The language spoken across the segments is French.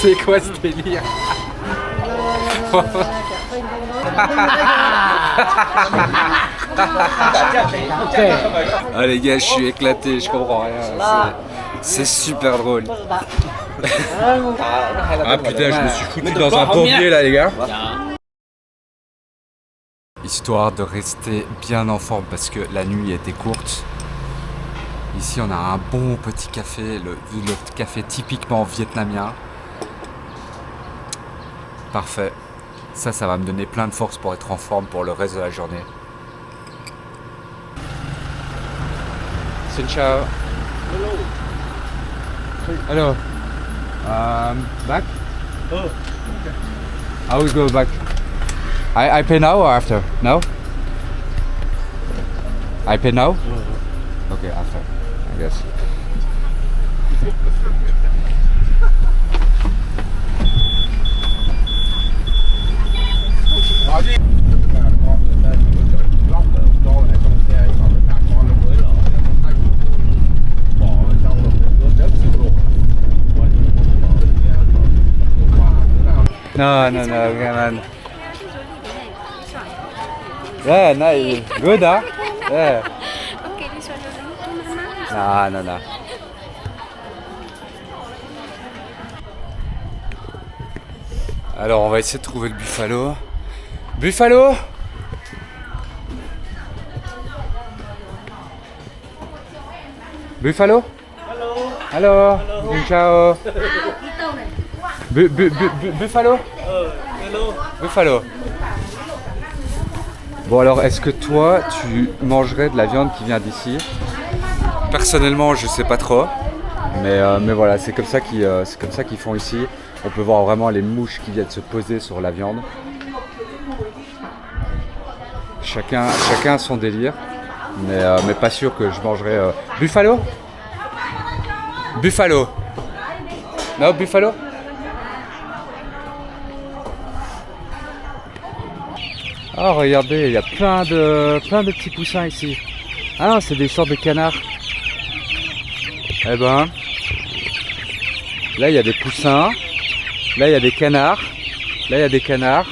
C'est quoi ce délire? Ah les gars, je suis éclaté, je comprends rien. C'est super drôle. Ah putain, je me suis foutu dans un pommier là les gars. Histoire de rester bien en forme parce que la nuit était courte. Ici on a un bon petit café, le café typiquement vietnamien. Parfait. Ça va me donner plein de force pour être en forme pour le reste de la journée. Xin chào. Hello. Back? Oh. I will go back. I pay now or after? No? I pay now? Okay, after, I guess. No, come on. Yeah, no, good, huh? Yeah. Okay, this one to mama. No. Alors, on va essayer de trouver le buffalo. Buffalo? Buffalo? Hello. Ciao. Buffalo? Buffalo. Bon alors, est-ce que toi, tu mangerais de la viande qui vient d'ici? Personnellement, je sais pas trop. Mais voilà, c'est comme ça qu'ils font ici. On peut voir vraiment les mouches qui viennent se poser sur la viande. Chacun a son délire. Mais pas sûr que je mangerais... Buffalo? Buffalo? No, buffalo? Oh regardez, il y a plein de petits poussins ici. Ah non, c'est des sortes de canards. Eh ben, là il y a des poussins, là il y a des canards, là il y a des canards.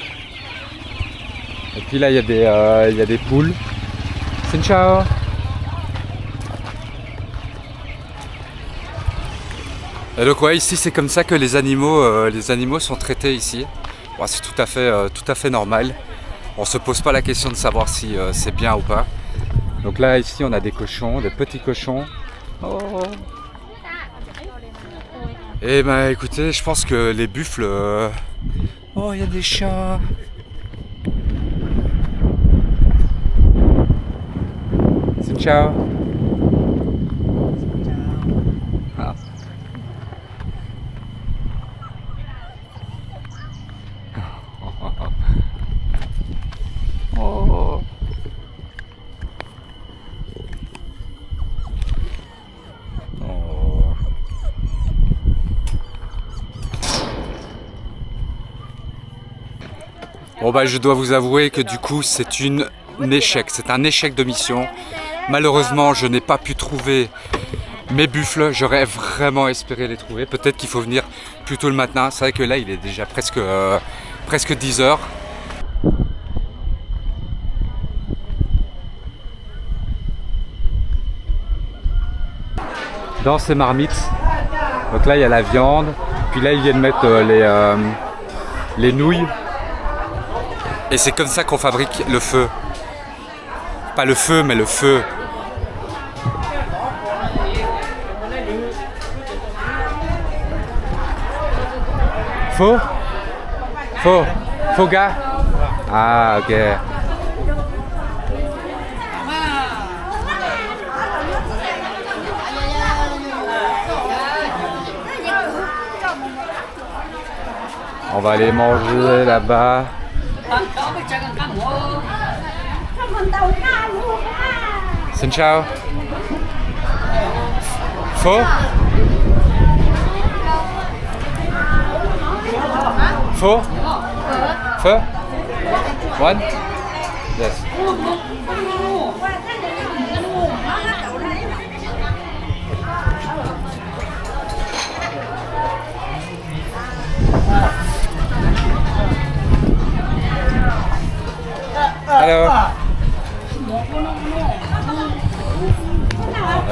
Et puis là il y a des poules. Xin chào. Et donc ouais, ici c'est comme ça que les animaux sont traités ici. Bon, c'est tout à fait normal. On se pose pas la question de savoir si c'est bien ou pas. Donc là ici on a des cochons, des petits cochons. Oh. Et ben écoutez, je pense que les buffles... Oh, il y a des chats. Xin chào. Ah. Oh. Bon bah je dois vous avouer que du coup c'est un échec de mission. Malheureusement je n'ai pas pu trouver mes buffles, j'aurais vraiment espéré les trouver. Peut-être qu'il faut venir plus tôt le matin, c'est vrai que là il est déjà presque 10 heures. Dans ces marmites, donc là il y a la viande, puis là ils viennent mettre les nouilles. Et c'est comme ça qu'on fabrique le feu. Pas le feu, mais le feu. Faux? Faux gars? Ah, ok. On va aller manger là-bas. Xin chào. Pho? Pho? Pho? One? Yes.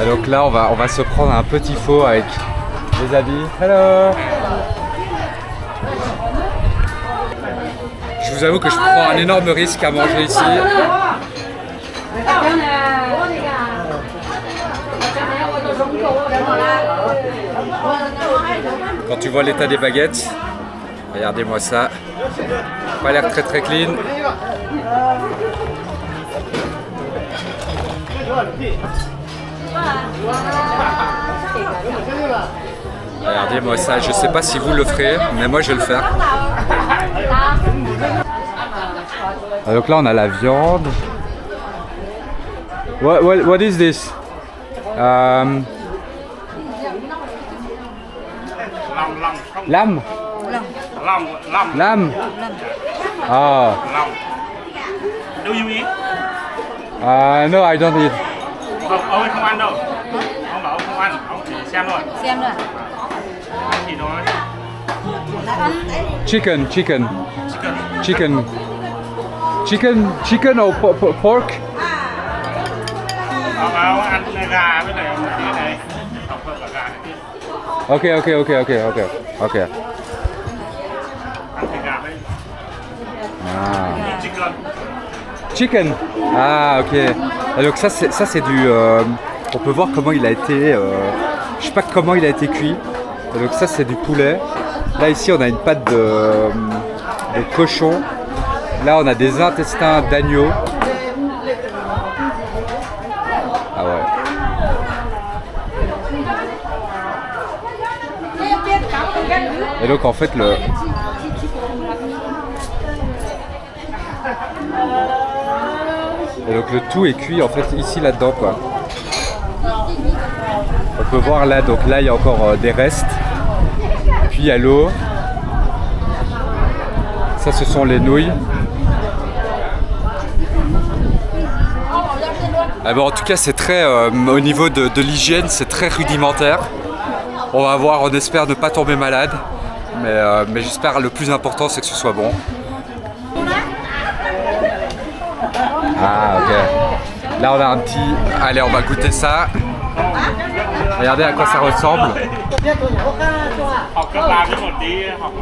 Et donc là, on va se prendre un petit faux avec les habits. Hello. Je vous avoue que je prends un énorme risque à manger ici. Quand tu vois l'état des baguettes, regardez-moi ça. Pas l'air très clean. Regardez-moi ça, je sais pas si vous le ferez, mais moi je vais le faire. Donc là on a la viande. What is this? Lamb? Lamb? Ah. Do you eat? No, I don't eat. Ông ấy không ăn đâu. Ông bảo ông không ăn, ông chỉ xem thôi. Xem rồi. Thì nó Chicken. chicken. Chicken or pork? Ông bảo ông ăn gà với lại cái này. Tổng hợp cả gà này kia. Okay. Ăn thịt gà với Ah. chicken. Chicken. Ah, ok. Et donc ça c'est du. On peut voir comment il a été. Je sais pas comment il a été cuit. Et donc ça c'est du poulet. Là ici on a une pâte de cochon. Là on a des intestins d'agneau. Ah ouais. Et donc en fait Et donc le tout est cuit en fait ici là-dedans quoi. On peut voir là, donc là il y a encore des restes. Puis il y a l'eau. Ça ce sont les nouilles. Ah bon, en tout cas c'est très, au niveau de l'hygiène c'est très rudimentaire. On va voir, on espère ne pas tomber malade. Mais j'espère le plus important c'est que ce soit bon. Ah ok. Là on a un petit... Allez on va goûter ça. Regardez à quoi ça ressemble. Học cấp 3 với một tí học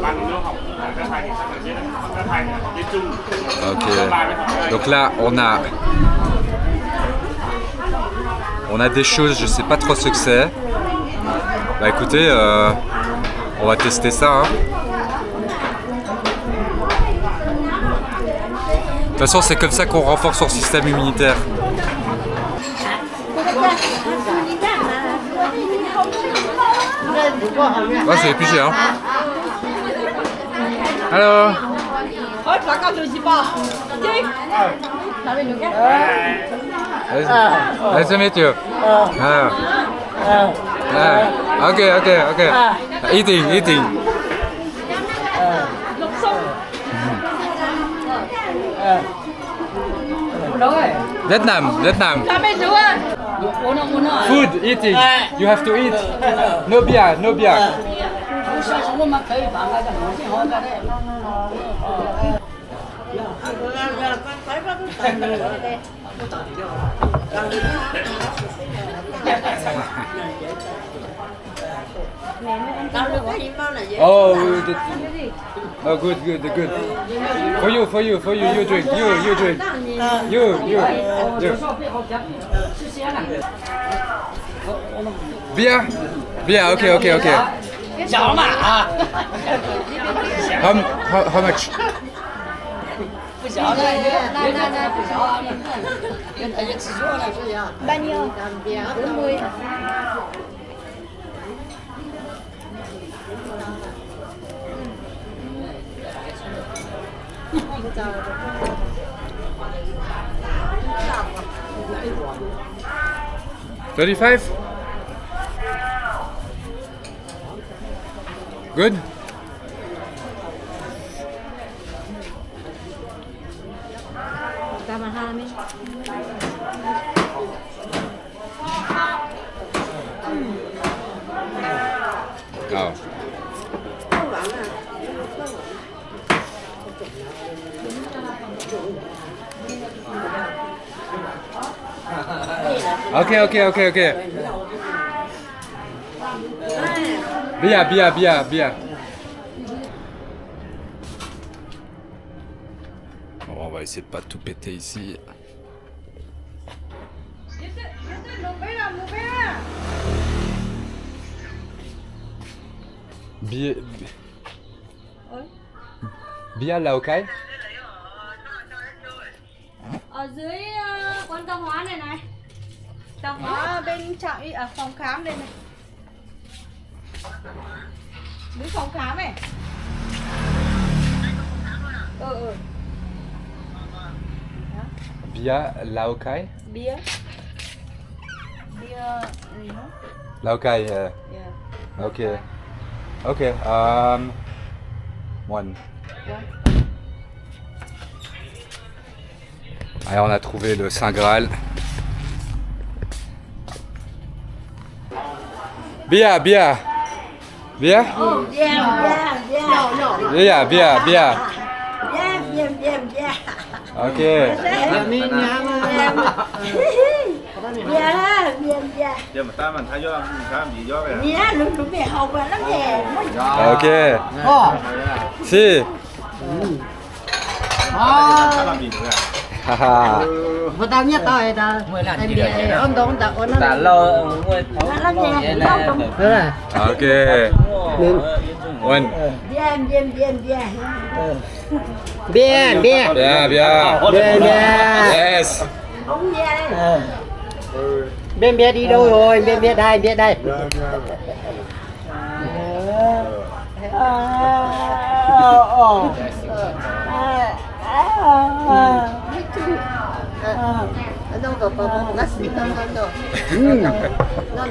bằng nước học các thầy thì sẽ biết các thầy biết chung. Ok. Donc là on a des choses, je sais pas trop ce que c'est. Bah écoutez, on va tester ça. Hein. De toute façon, c'est comme ça qu'on renforce son système immunitaire. Ouais, c'est épicé, hein. Alors. Nice to meet you. Okay. Eating. Vietnam. Food, eating. You have to eat. No beer. Oh, good. For you. You drink. You. Beer. Okay. How much? 不小了，那不小了，人他也吃错了，是呀。慢牛，真会。$35? Good? Oh. Ok, ok, ok, ok. Bien, bien, bien, bien. Bon, on va essayer de pas tout péter ici. Bia, bia là ok? Ở dưới quán tạp hóa này này. Tạp hóa bên trạm ở phòng khám đây này. Dưới phòng khám này. Bia là ok? Bia. Bia gì đó? Là ok, Yeah. ok. Ok, one. Allez, on a trouvé le Saint Graal. Bia, bia. Bia? Oh, yeah, yeah, yeah. No, no. Bia, bia, bia. Yeah, yeah, yeah, yeah. Ok. Yeah, yeah, yeah. giờ mà ta mình thay gió mình làm gì gió vậy Yeah, nó về hậu và nó về. Ok. Si. ta làm gì nữa à Haha. Mà tao nhớ tao ta. Em đi ôn đốn ta ôn nó. Đã lo Nó về đâu không? Ok. One. Yeah, yeah, yeah, yeah. Bia, bia, Bia, bia. bia, bia. Yes. Không về đây. Bên bia đi đâu rồi? Bên bia đây, bia đây. Non, papa, là c'est non. Non, non.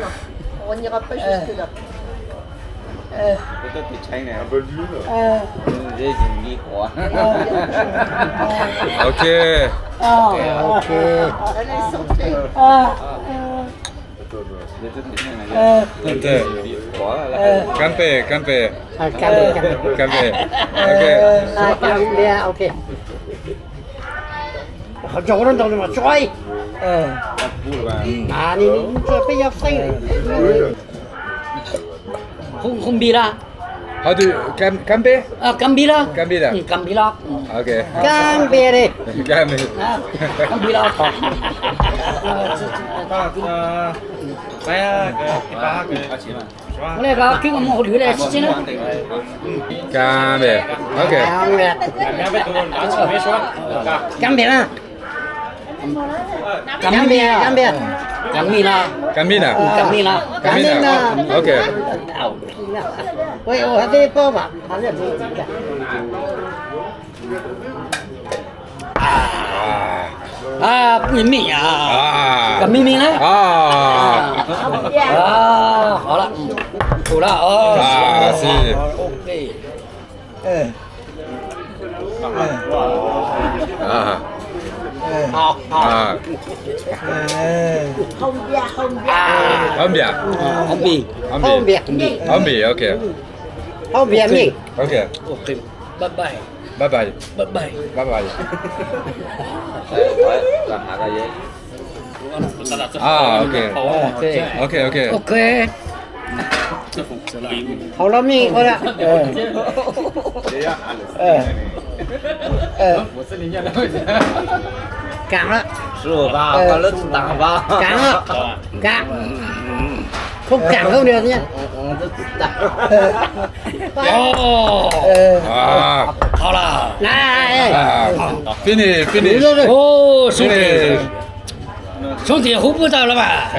On n'ira pas jusque là. tôi thấy này dễ dàng đi quá Ok. Ok. Elle est sortie. Ante. Campe, campe. Cam bia, cam bia. Campe. Ok. Cam bia, ok. Họ chỗ nó đâu mà xoay. À, đi bây giờ xanh. Không bia ra. How do you, campe? Cam bia ra. Cambida. Cam bia ra. Ok. Cam bia đi. Campe. Cam bia ra. Cái này có cái một đứa này chứ nữa. Campe. Ok. Cam bia ra. Cam bia, cam bia. Cam bia ra. Camina. Cam bia ra. Camina. Ok. Ôi, ôi, thế bơ mà. Mì mì à. Ah. Cam mì mì đấy. Ah. Hảo了. Đủ了. Ah, si. Ok. Ah. Hảo, hảo. Ah. Không về, không về. Không bia. Không bì. Không Không bia. bia. Không bia. Ok. Không bia mì. Ok. Ok. Bye bye. Bye bye. Bye bye. Bye bye. làm hạ cái giấy Ah, ok. Ok. Ok, ok. Ok. Hảo lắm mì. Ôi ạ. Cạn đó. sửa vào và lớp tặng vào Cạn đó. Cạn. Không cạn không được nhá. Ah. Hảo là. Này. Ah. Finish, finish. Ô,兄弟， Finish. 兄弟胡不到了吧？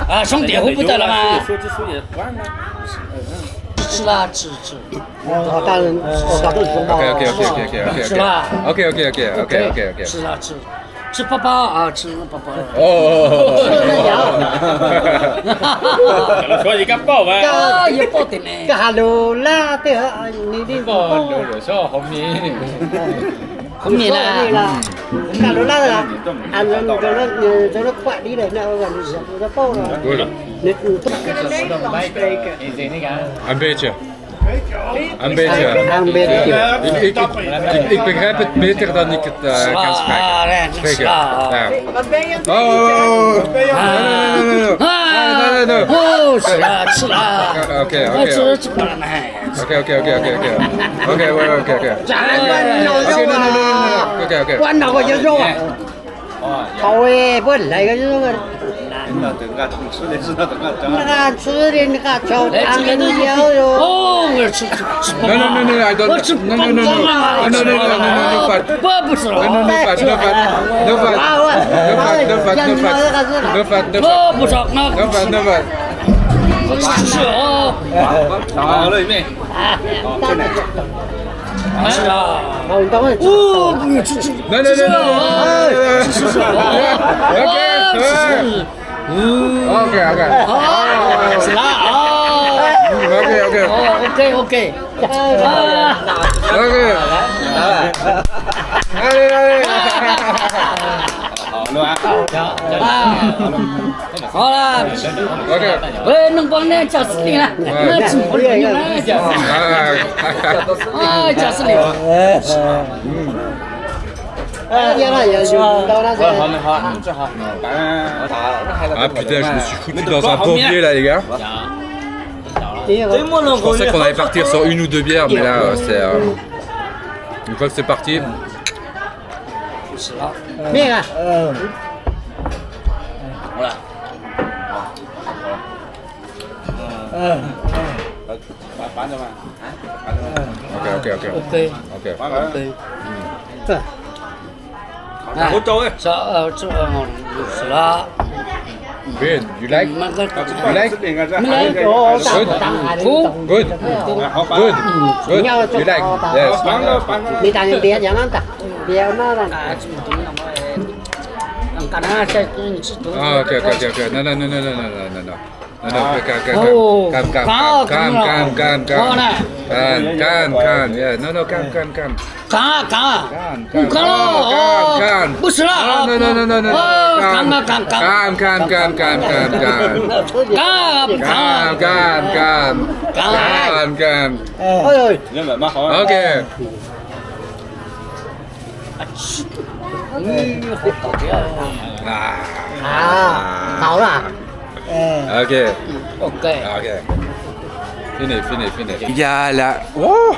啊，兄弟胡不到了吗？吃啦，吃。哦，当然，我都知道。 Ok, ok, ok, ok, ok, ok. 是吧 Ok, ok, ok, ok, ok, ok. 吃啦，吃。吃包包啊，吃包包。 Oh. 所以咁包啊，啊，也包的呢。个哈喽啦的，你的包。không nhìn là cả đó là ăn cho nó khỏe đi đấy nào gần nó bao rồi Good. nên Invece. Een beetje. Een beetje. Ik begrijp het beter dan ik het kan spreken. Ja. Wat ben je? Oh! No. Oh, 吃了吃了， Okay. 吃不了呢。 Okay. Okay. 关哪个就肉啊？好诶，不来个肉个。 那等下吃的是那等下那个吃的那个炒来汤的这个东西，牛肉。哦，我吃不 No, 了。 I don't. 我吃 No, 不吃了。No fat.我不吃那个。 是哦。好了，妹。是啊。等会。哦，不吃。Okay. 是啦啊。 OK。好了。喂，能帮那驾驶员了，那怎么了？啊，驾驶员。原来也是到那些。 Ah putain, je me suis foutu dans un bourbier là, les gars. Je pensais qu'on allait partir sur une ou deux bières, mais là, c'est. Une fois que c'est parti. 那个。好了。搬着嘛。OK. 我走哎。这是啦。 Good. You like? You like? Good. You like? Yes. 你当然别这样的，别那的。 Okay. No. Calm. Yeah. No. Calm. 不是了。 No. Calm. 哎你们蛮好。 Okay. 好了。 Okay. OK. Fini. Il y a la... Oh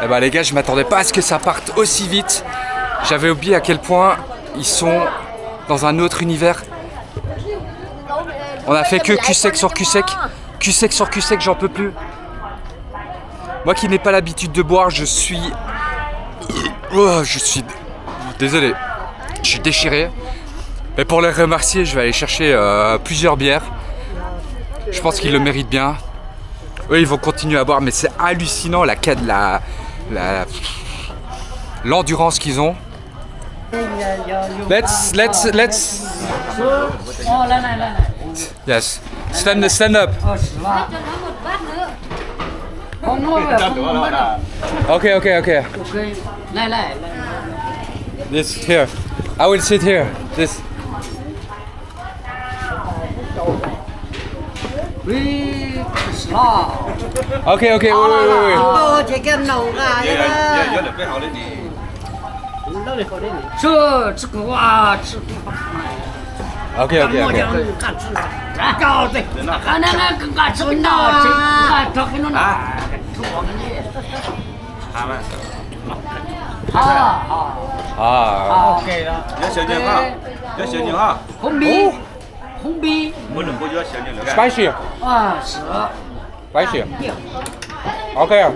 eh ben les gars, je m'attendais pas à ce que ça parte aussi vite. J'avais oublié à quel point ils sont dans un autre univers. On a fait que cul sec sur cul sec. Cul sec, j'en peux plus. Moi qui n'ai pas l'habitude de boire, je suis... Désolé. Je suis déchiré. Mais pour les remercier, je vais aller chercher plusieurs bières. Je pense qu'ils le méritent bien. Eux, ils vont continuer à boire, mais c'est hallucinant l'endurance qu'ils ont. Let's. Oh, là. Yes. Stand up. Oh,是吧？ 哦，我 Okay. OK，来。 This here. I will sit here. This. 喂，是啦。 Okay. Wait. 哦，这个弄啊，有点备好了你。这个啊，这个。 Okay. 搞对，那个干什么呢？这个那好 ，OK 了。要小牛哈。红笔。不能不要小牛的。 Spicy. 啊，是。 Spicy. Okay.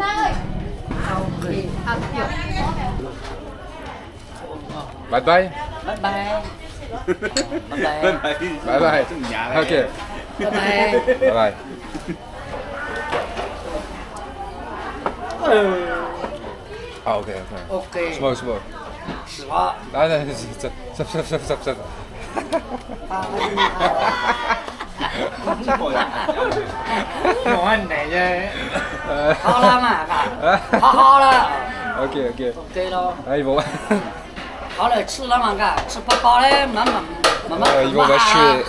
Bye. 拜。 Okay. 拜。 Bye. Okay. OK。 Smoke. 是吧？ Stop. 好了嘛，好了。 Okay. OK 了。 Ah, ils vont. 好了，吃了嘛，吃饱了，慢慢。 Ils vont vacher.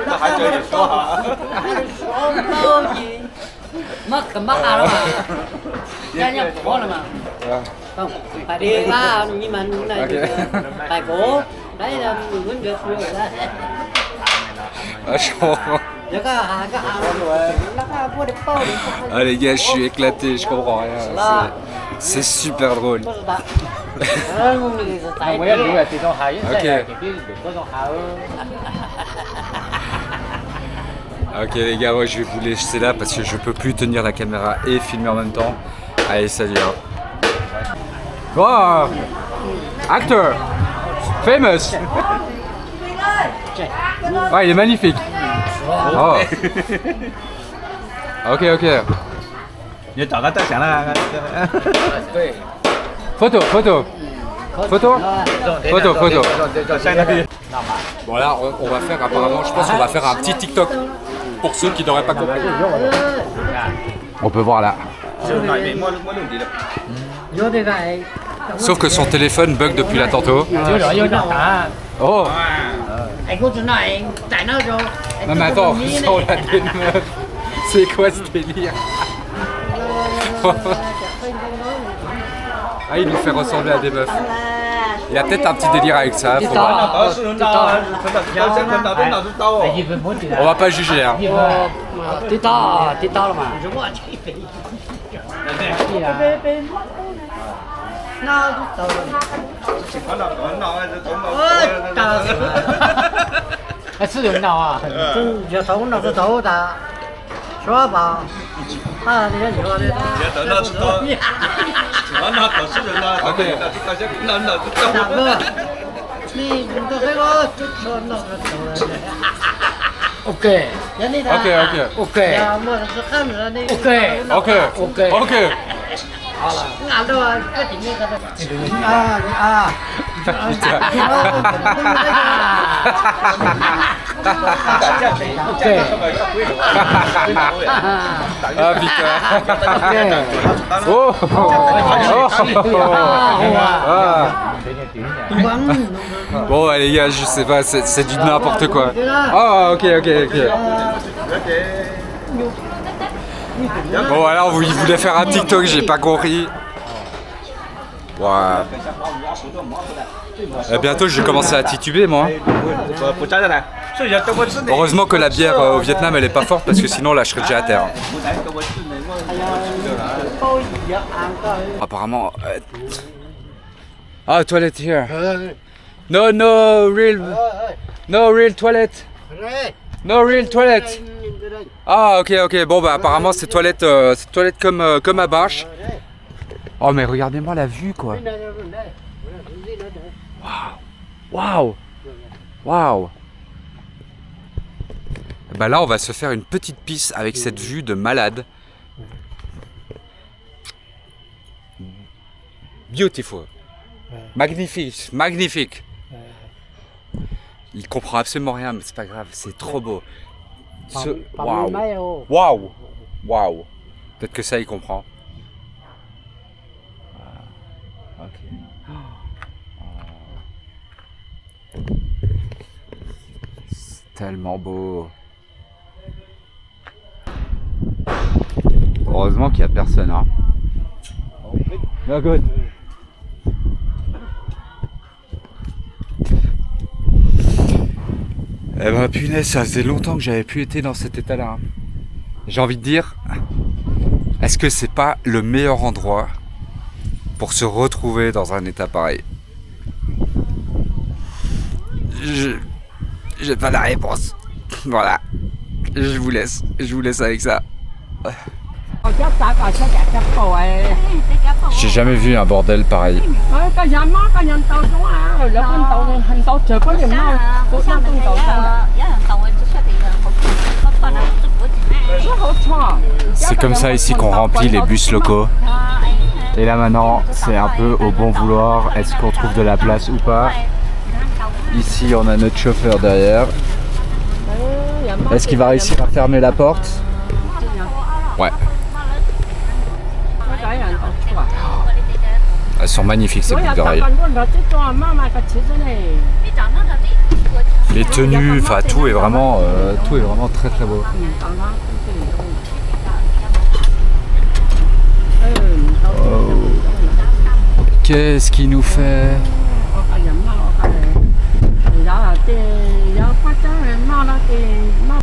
那还叫你说哈？mất cầm mất à đó mà ra nhập cổ là mà không phải đi ba nhưng mà này phải cổ đấy là mình muốn được rồi đấy Je comprends. Ah les gars, je suis éclaté, je comprends rien. C'est super drôle. Ok les gars, ouais, je vais vous laisser là parce que je peux plus tenir la caméra et filmer en même temps. Allez, salut. Wow, actor, famous. Ouais, il est magnifique. Oh. Ok, ok. Nhớ chọn cái tất cả là Photo, photo. Photo. Photo, photo. Bon là, on va faire apparemment, je pense qu'on va faire un petit TikTok pour ceux qui n'auraient pas compris. On peut voir là. Sauf que son téléphone bug depuis là tantôt. Oh. Non mais attends, on a des meufs. C'est quoi ce délire? Ah, il nous fait ressembler à des meufs. Il y a peut-être un petit délire avec ça. Faut voir. On va pas juger. Hein. Ok. Ah putain. Oh. Bon les gars, je sais pas, c'est du n'importe quoi. Oh ok. Bon alors il voulait faire un TikTok, j'ai pas compris. Wow. Bientôt je vais commencer à tituber moi. Heureusement que la bière au Vietnam elle est pas forte parce que sinon là je serais déjà à terre. Apparemment. Ah, toilette here. No real toilet. No real toilet. Ah ok. Bon bah apparemment c'est toilette comme à Bâche. Oh mais regardez-moi la vue quoi. Waouh. Bah là on va se faire une petite piste avec cette vue de malade. Beautiful. Magnifique. Il comprend absolument rien mais c'est pas grave, c'est trop beau. Waouh. Peut-être que ça il comprend. C'est tellement beau. Heureusement qu'il n'y a personne. Hein. No good. Eh ben punaise, ça faisait longtemps que j'avais plus été dans cet état-là. J'ai envie de dire, est-ce que c'est pas le meilleur endroit pour se retrouver dans un état pareil? J'ai pas la réponse. Voilà. Je vous laisse avec ça. J'ai jamais vu un bordel pareil. C'est comme ça ici qu'on remplit les bus locaux. Et là maintenant, c'est un peu au bon vouloir. Est-ce qu'on trouve de la place ou pas? Ici, on a notre chauffeur derrière. Est-ce qu'il va réussir à fermer la porte? Ouais. Elles sont magnifiques ces boucles d'oreilles. Les tenues, enfin tout est vraiment très très beau. Qu'est-ce qu'il nous fait? Thì đó là cái, do phát trắng nó kia nó